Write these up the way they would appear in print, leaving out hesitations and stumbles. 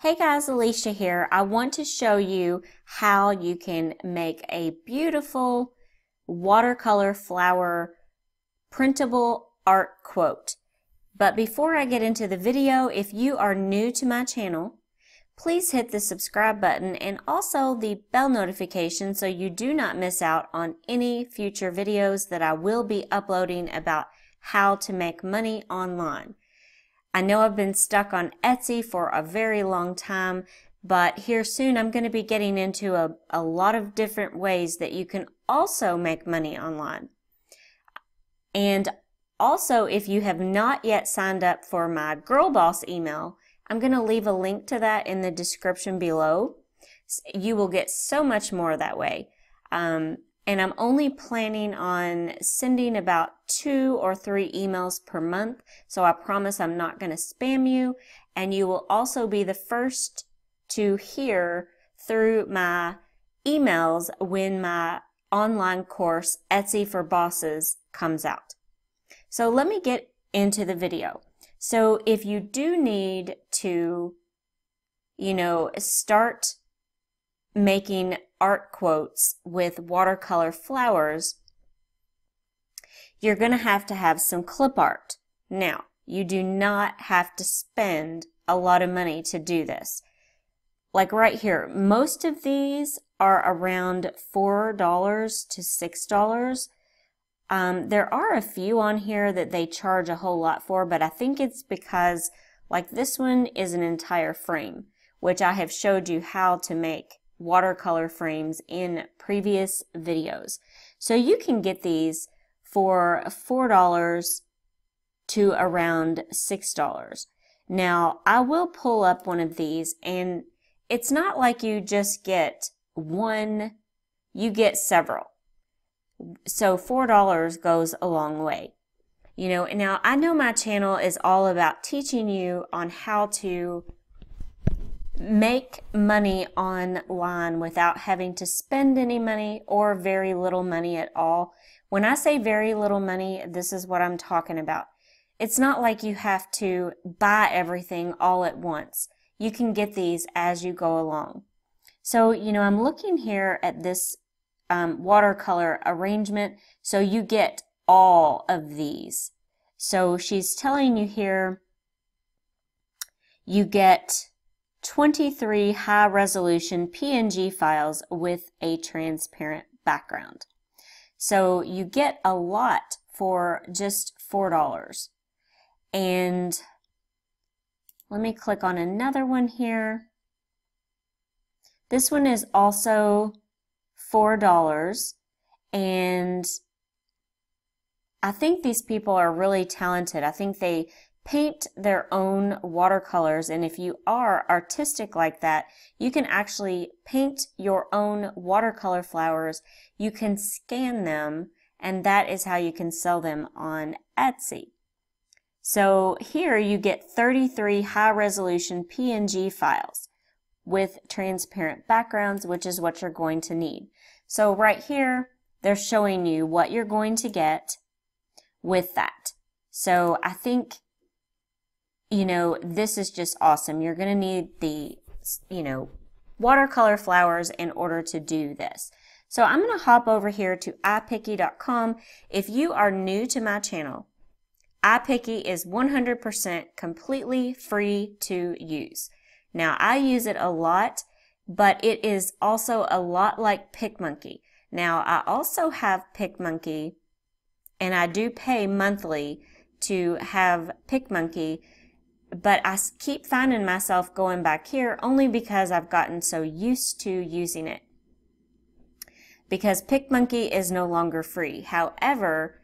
Hey guys, Alicia here. I want to show you how you can make a beautiful watercolor flower printable art quote. But before I get into the video, if you are new to my channel, please hit the subscribe button and also the bell notification so you do not miss out on any future videos that I will be uploading about how to make money online. I know I've been stuck on Etsy for a very long time, but here soon I'm going to be getting into a lot of different ways that you can also make money online. And also, if you have not yet signed up for my Girl Boss email, I'm going to leave a link to that in the description below. You will get so much more that way. And I'm only planning on sending about 2 or 3 emails per month, so I promise I'm not going to spam you, and you will also be the first to hear through my emails when my online course, Etsy for Bosses, comes out. So let me get into the video. So if you do need to, start making art quotes with watercolor flowers, you're going to have some clip art. Now, you do not have to spend a lot of money to do this. Like right here, most of these are around $4 to $6. There are a few on here that they charge a whole lot for, but I think it's because, like this one is an entire frame, which I have showed you how to make watercolor frames in previous videos. So you can get these for $4 to around $6. Now, I will pull up one of these, and it's not like you just get one, you get several. So $4 goes a long way. Now I know my channel is all about teaching you on how to make money online without having to spend any money or very little money at all. When I say very little money, this is what I'm talking about. It's not like you have to buy everything all at once. You can get these as you go along. So, I'm looking here at this watercolor arrangement. So you get all of these. So she's telling you here, you get 23 high-resolution PNG files with a transparent background. So you get a lot for just $4. And let me click on another one here. This one is also $4, and I think these people are really talented. I think they paint their own watercolors, and if you are artistic like that, you can actually paint your own watercolor flowers. You can scan them, and that is how you can sell them on Etsy. So here you get 33 high-resolution PNG files with transparent backgrounds, which is what you're going to need. So right here, they're showing you what you're going to get with that. So I think this is just awesome. You're going to need the, watercolor flowers in order to do this. So I'm going to hop over here to iPicky.com. If you are new to my channel, iPicky is 100% completely free to use. Now, I use it a lot, but it is also a lot like PicMonkey. Now, I also have PicMonkey, and I do pay monthly to have PicMonkey, but I keep finding myself going back here only because I've gotten so used to using it. Because PicMonkey is no longer free. However,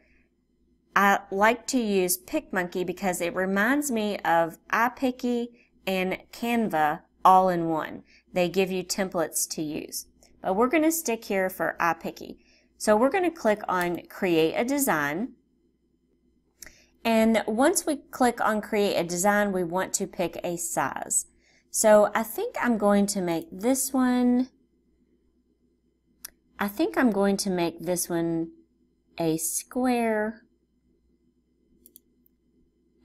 I like to use PicMonkey because it reminds me of iPicky and Canva all in one. They give you templates to use. But we're going to stick here for iPicky. So we're going to click on Create a Design. And once we click on Create a Design, we want to pick a size. So I think I'm going to make this one, a square,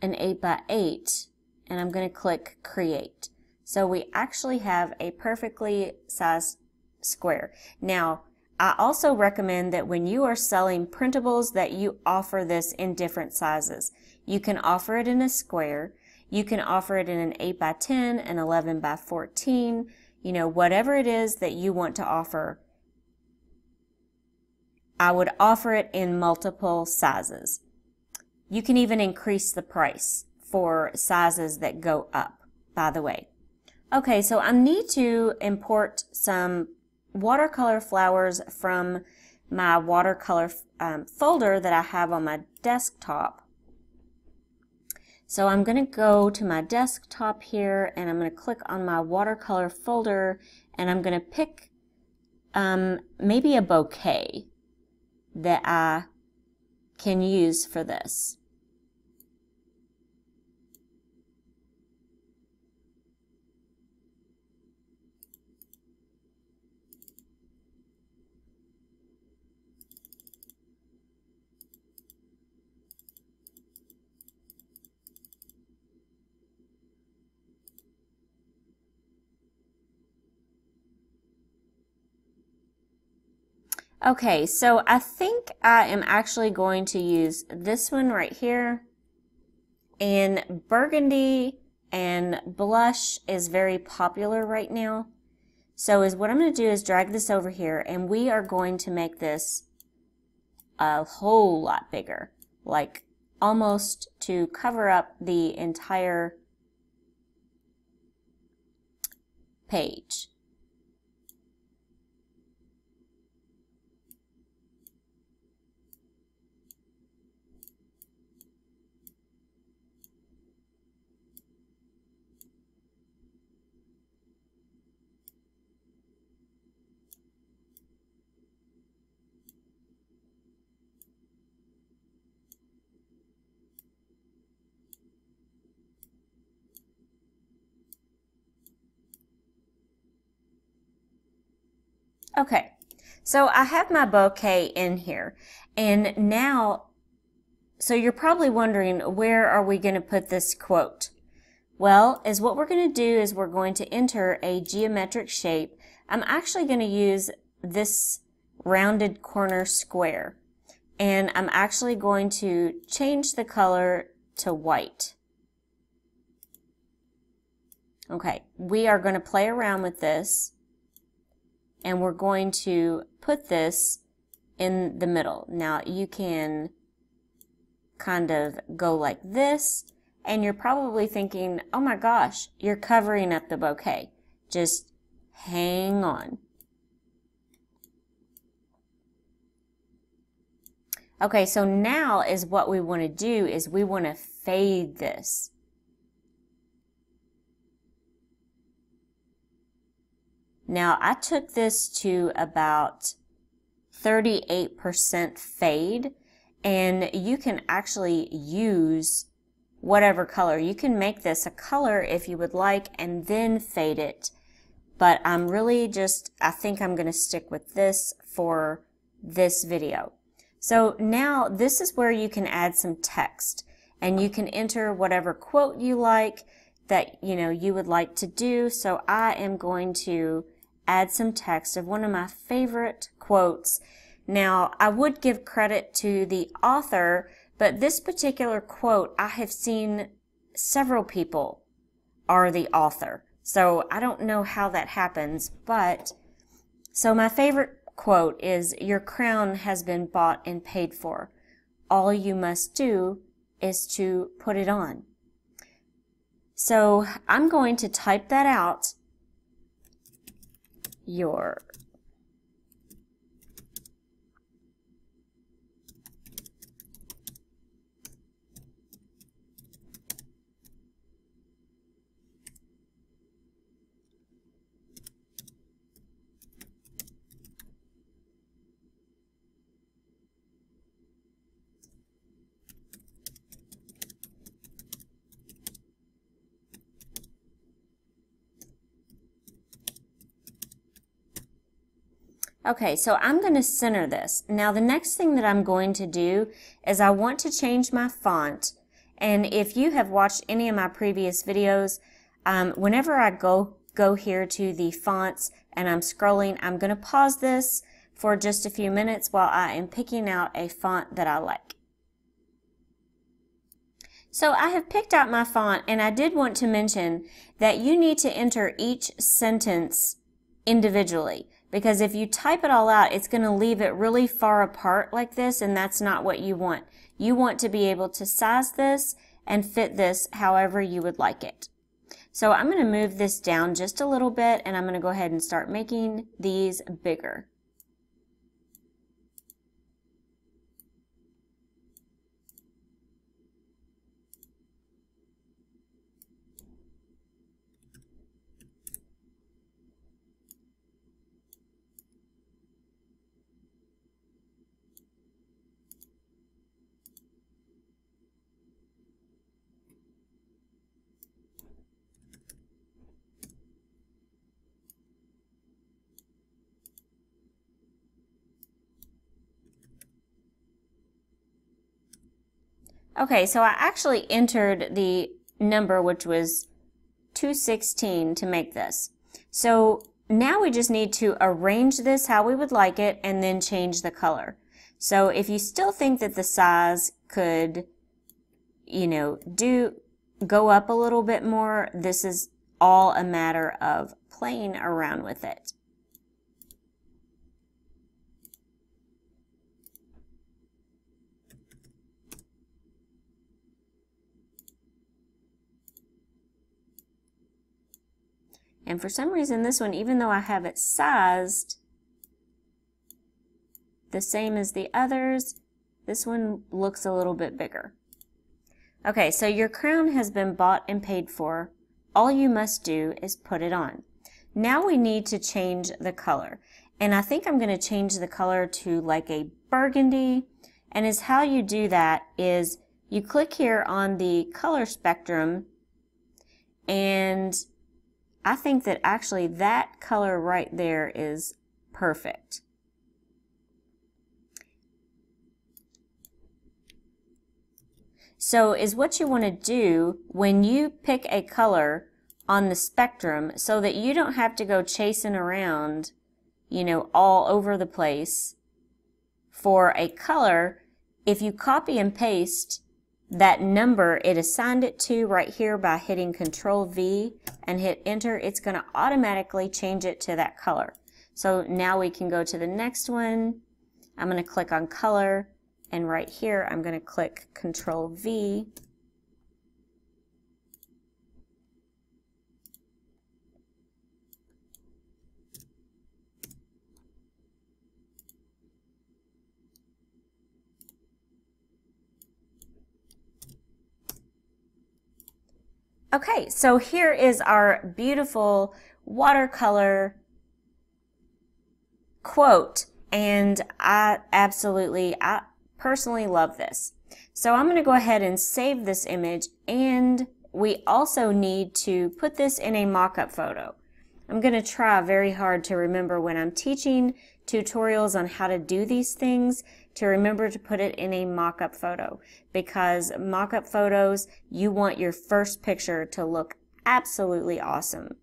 an 8x8, and I'm going to click Create. So we actually have a perfectly sized square. Now, I also recommend that when you are selling printables that you offer this in different sizes. You can offer it in a square, you can offer it in an 8 by 10, an 11 by 14, you know, whatever it is that you want to offer. I would offer it in multiple sizes. You can even increase the price for sizes that go up, by the way. Okay, so I need to import some watercolor flowers from my watercolor folder that I have on my desktop. So I'm going to go to my desktop here and I'm going to click on my watercolor folder and I'm going to pick maybe a bouquet that I can use for this. Okay, so I think I am actually going to use this one right here. And burgundy and blush is very popular right now. So what I'm going to do is drag this over here and we are going to make this a whole lot bigger, like almost to cover up the entire page. Okay, so I have my bouquet in here, and now, so you're probably wondering, where are we going to put this quote? Well, what we're going to do is we're going to enter a geometric shape. I'm actually going to use this rounded corner square, and I'm actually going to change the color to white. Okay, we are going to play around with this. And we're going to put this in the middle. Now you can kind of go like this, and you're probably thinking, oh my gosh, you're covering up the bouquet. Just hang on. Okay, so now is what we want to do is we want to fade this. Now, I took this to about 38% fade, and you can actually use whatever color. You can make this a color if you would like and then fade it, but I'm really I think I'm going to stick with this for this video. So now this is where you can add some text, and you can enter whatever quote you like that you would like to do. So I am going to add some text of one of my favorite quotes. Now, I would give credit to the author, but this particular quote, I have seen several people are the author. So I don't know how that happens, but so my favorite quote is, "Your crown has been bought and paid for. All you must do is to put it on." So I'm going to type that out. Okay, so I'm going to center this. Now the next thing that I'm going to do is I want to change my font, and if you have watched any of my previous videos, Whenever I go here to the fonts and I'm scrolling, I'm going to pause this for just a few minutes while I am picking out a font that I like. So I have picked out my font, and I did want to mention that you need to enter each sentence individually, because if you type it all out, it's going to leave it really far apart like this, and that's not what you want. You want to be able to size this and fit this however you would like it. So I'm going to move this down just a little bit, and I'm going to go ahead and start making these bigger. Okay, so I actually entered the number, which was 216, to make this. So now we just need to arrange this how we would like it and then change the color. So if you still think that the size could, go up a little bit more, this is all a matter of playing around with it. And for some reason, this one, even though I have it sized the same as the others, this one looks a little bit bigger. Okay, so your crown has been bought and paid for. All you must do is put it on. Now we need to change the color. And I think I'm going to change the color to like a burgundy. And how you do that is you click here on the color spectrum, and I think that actually that color right there is perfect. So is what you want to do when you pick a color on the spectrum, so that you don't have to go chasing around, all over the place for a color. If you copy and paste that number it assigned it to right here by hitting Control V and hit enter, it's going to automatically change it to that color. So now we can go to the next one. I'm going to click on color, and right here I'm going to click Control V. Okay, so here is our beautiful watercolor quote, and I personally love this. So I'm going to go ahead and save this image, and we also need to put this in a mock-up photo. I'm going to try very hard to remember when I'm teaching tutorials on how to do these things to remember to put it in a mock-up photo, because mock-up photos, you want your first picture to look absolutely awesome.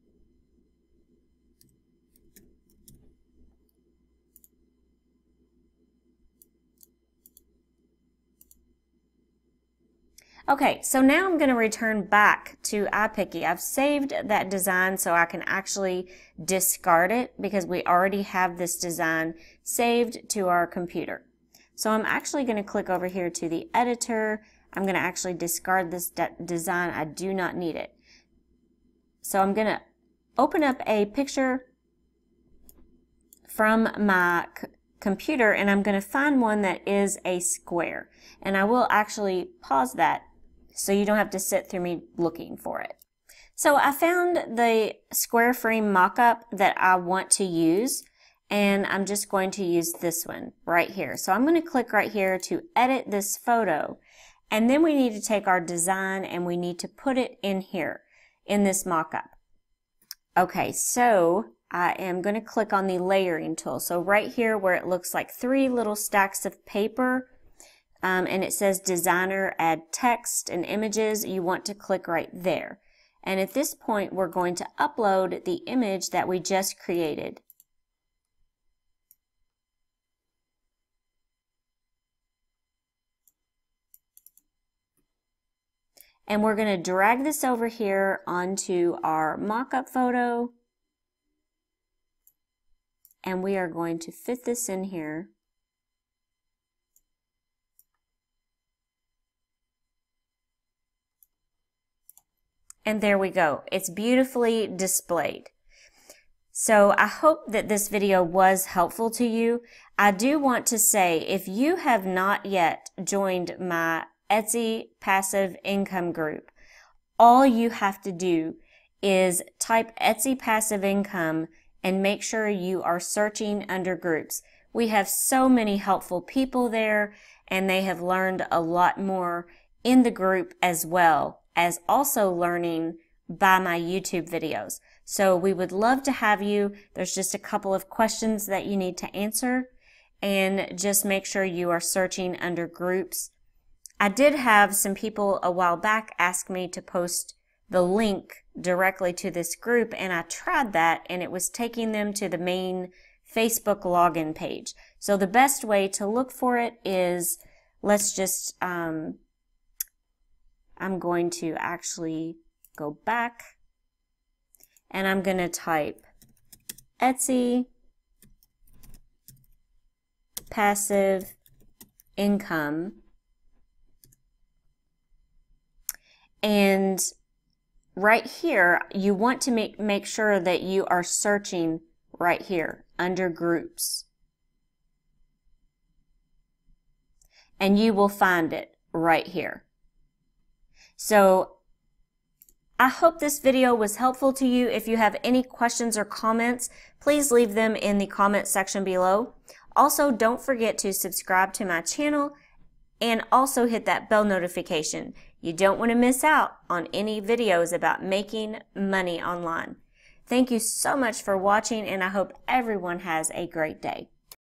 Okay, so now I'm going to return back to iPicky. I've saved that design so I can actually discard it, because we already have this design saved to our computer. So I'm actually going to click over here to the editor. I'm going to actually discard this design. I do not need it. So I'm going to open up a picture from my computer, and I'm going to find one that is a square. And I will actually pause that so you don't have to sit through me looking for it. So I found the square frame mock-up that I want to use, and I'm just going to use this one right here. So I'm going to click right here to edit this photo, and then we need to take our design and we need to put it in here in this mock-up. Okay, so I am going to click on the layering tool. So right here where it looks like 3 little stacks of paper, and it says designer, add text and images, you want to click right there. And at this point, we're going to upload the image that we just created. And we're going to drag this over here onto our mock-up photo. And we are going to fit this in here. And there we go. It's beautifully displayed. So I hope that this video was helpful to you. I do want to say, if you have not yet joined my Etsy passive income group, all you have to do is type Etsy passive income and make sure you are searching under groups. We have so many helpful people there, and they have learned a lot more in the group as well as also learning by my YouTube videos. So we would love to have you. There's just a couple of questions that you need to answer, and just make sure you are searching under groups. I did have some people a while back ask me to post the link directly to this group, and I tried that, and it was taking them to the main Facebook login page. So the best way to look for it is, let's just, I'm going to actually go back, and I'm going to type Etsy passive income, and right here you want to make sure that you are searching right here under groups, and you will find it right here. So I hope this video was helpful to you. If you have any questions or comments, please leave them in the comment section below. Also, don't forget to subscribe to my channel and also hit that bell notification. You don't want to miss out on any videos about making money online. Thank you so much for watching, and I hope everyone has a great day.